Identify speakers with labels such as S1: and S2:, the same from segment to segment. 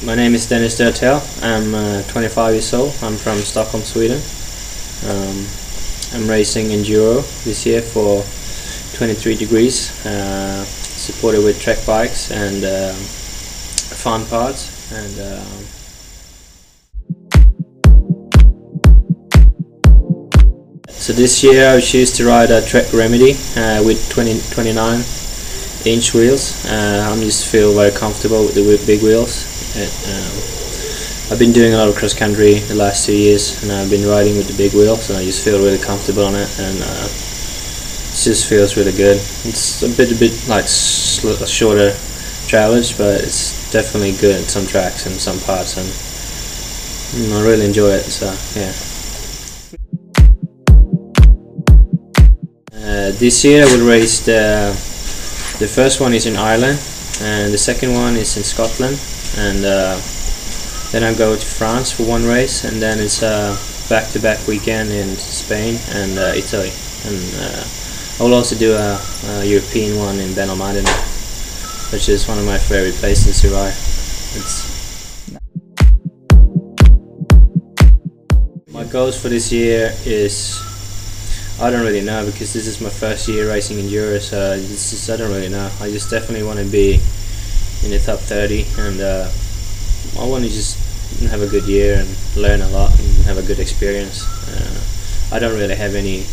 S1: My name is Dennis Dertell. I'm 25 years old. I'm from Stockholm, Sweden. I'm racing enduro this year for 23 degrees, supported with track bikes and fun parts. And so this year I choose to ride a Trek Remedy with 29-inch wheels. I just feel very comfortable with the big wheels. I've been doing a lot of cross country the last 2 years, and I've been riding with the big wheels, and I just feel really comfortable on it, and it just feels really good. It's a bit like shorter travelage, but it's definitely good at some tracks and some parts, and I really enjoy it. So yeah. This year I will race the first one is in Ireland, and the second one is in Scotland, and then I go to France for one race, and then it's a back-to-back weekend in Spain and Italy, and I will also do a European one in Benalmádena, which is one of my favorite places to ride. My goals for this year is, I don't really know, because this is my first year racing enduro, so I don't really know. I just definitely want to be in the top 30, and I want to just have a good year and learn a lot and have a good experience. I don't really have any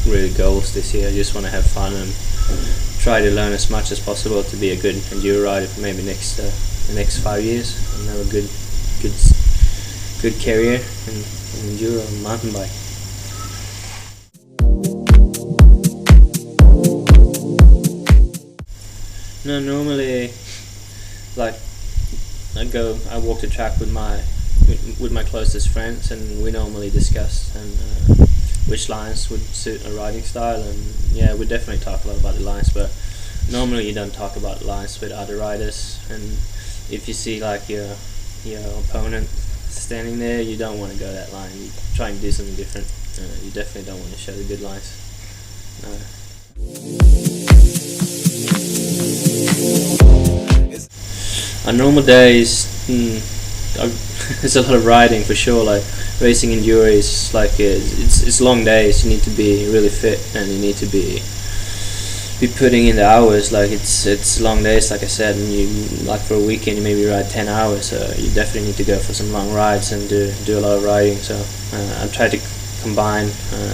S1: really goals this year. I just want to have fun and try to learn as much as possible to be a good enduro rider for maybe the next 5 years, and have a good career in enduro and mountain bike. No, normally, I walk the track with my closest friends, and we normally discuss which lines would suit a riding style, and yeah, we definitely talk a lot about the lines, but normally you don't talk about lines with other riders, and if you see like your opponent standing there, you don't want to go that line. You try and do something different. You definitely don't want to show the good lines. No. On normal days, it's a lot of riding for sure. Like racing enduro is it's long days. You need to be really fit, and you need to be putting in the hours. Like it's long days, like I said, and you for a weekend you maybe ride 10 hours. So you definitely need to go for some long rides and do a lot of riding. So I try to combine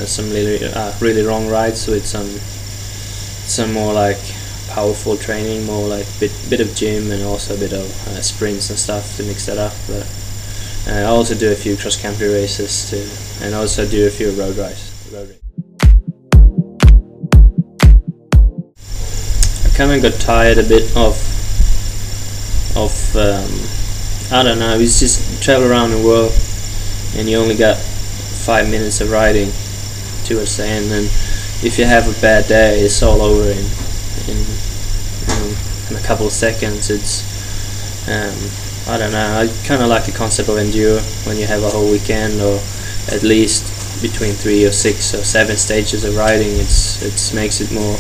S1: some really long rides with some more like powerful training, more like bit of gym, and also a bit of sprints and stuff to mix that up. But I also do a few cross country races too, and also do a few road races. I kind of got tired a bit of I don't know. It's just travel around the world, and you only got 5 minutes of riding towards the end, and if you have a bad day, it's all over in a couple of seconds. It's I don't know. I kind of like the concept of enduro when you have a whole weekend, or at least between 3 or 6 or 7 stages of riding. It makes it more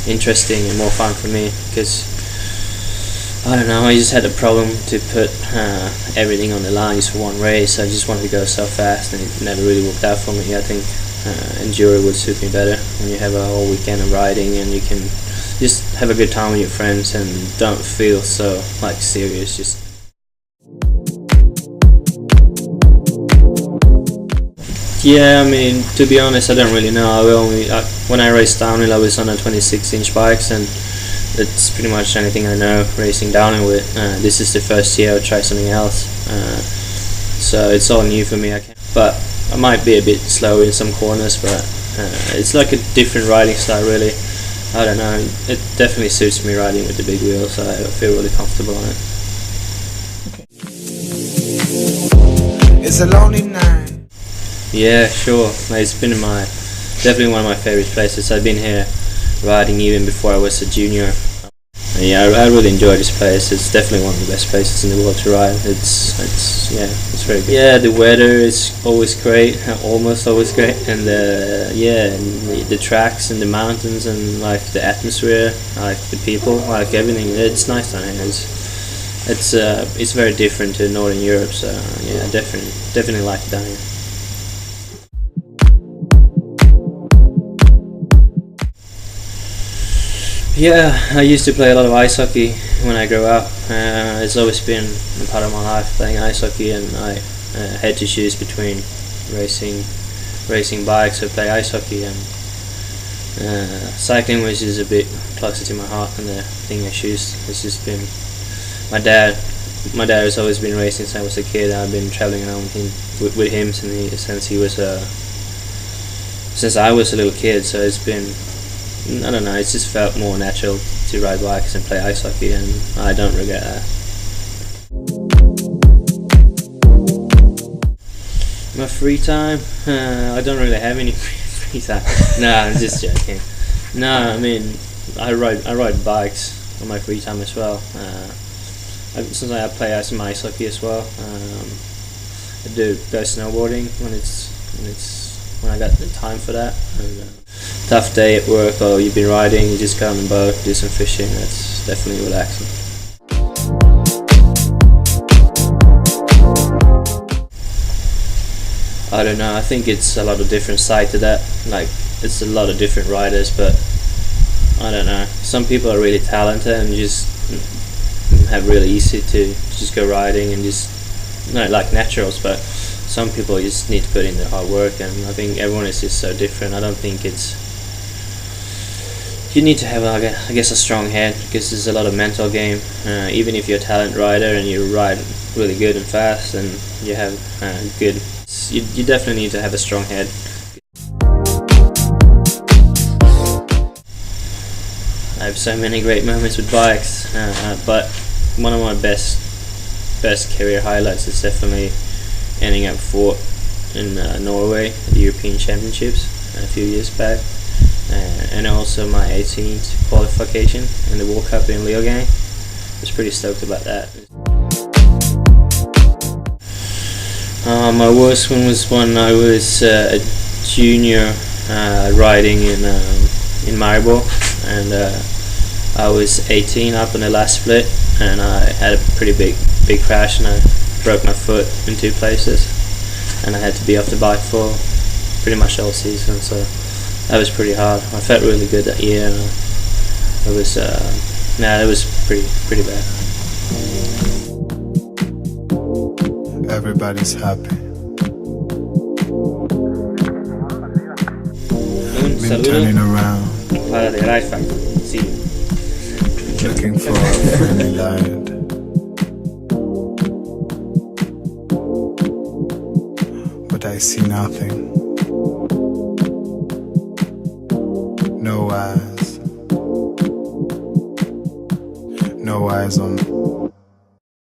S1: interesting and more fun for me, because I don't know, I just had a problem to put everything on the line just for one race. I just wanted to go so fast, and it never really worked out for me. I think enduro would suit me better when you have a whole weekend of riding, and you can just have a good time with your friends and don't feel so serious. Just yeah, I mean, to be honest, I don't really know. When I raced downhill, I was on a 26-inch bikes, and that's pretty much anything I know racing downhill with. This is the first year I'll try something else, so it's all new for me. But I might be a bit slow in some corners, but it's like a different riding style, really. I don't know, it definitely suits me riding with the big wheels, so I feel really comfortable on it.
S2: Okay. It's a lonely night.
S1: Yeah, sure. It's been definitely one of my favorite places. I've been here riding even before I was a junior. Yeah, I really enjoy this place. It's definitely one of the best places in the world to ride. It's very good. Yeah, the weather is always great, almost always great, and the tracks and the mountains and the atmosphere, the people, everything. It's nice down here. it's very different to Northern Europe. So yeah, definitely like it down here. Yeah, I used to play a lot of ice hockey when I grew up. It's always been a part of my life playing ice hockey, and I had to choose between racing bikes or play ice hockey, and cycling, which is a bit closer to my heart, and the thing I choose. It's just been my dad. My dad has always been racing since I was a kid. I've been traveling around with him since I was a little kid. So it's been, I don't know, it's just felt more natural to ride bikes and play ice hockey, and I don't regret that. My free time? I don't really have any free time. No, I'm just joking. No, I mean, I ride bikes on my free time as well. Since I play some ice hockey as well. I do go snowboarding when I got the time for that. And, tough day at work, or you've been riding, you just go on the boat, do some fishing. That's definitely relaxing. I don't know, I think it's a lot of different side to that. Like, it's a lot of different riders, but I don't know. Some people are really talented and just have really easy to just go riding and just like naturals, but some people just need to put in the hard work, and I think everyone is just so different. I don't think you need to have, I guess, a strong head, because there's a lot of mental game. Even if you're a talent rider and you ride really good and fast, and you have good, you definitely need to have a strong head. I have so many great moments with bikes, but one of my best career highlights is definitely ending up fourth in Norway at the European Championships a few years back, and also my 18th qualification in the World Cup in Leogang. I was pretty stoked about that. My worst one was when I was a junior riding in Maribor, and I was 18 up in the last split, and I had a pretty big crash, and I broke my foot in 2 places, and I had to be off the bike for pretty much all season. So that was pretty hard. I felt really good that year, and it was pretty bad.
S2: Everybody's happy. Been turning around,
S1: Para the Right Factory. See you.
S2: looking for a friendly light. But I see nothing. No eyes on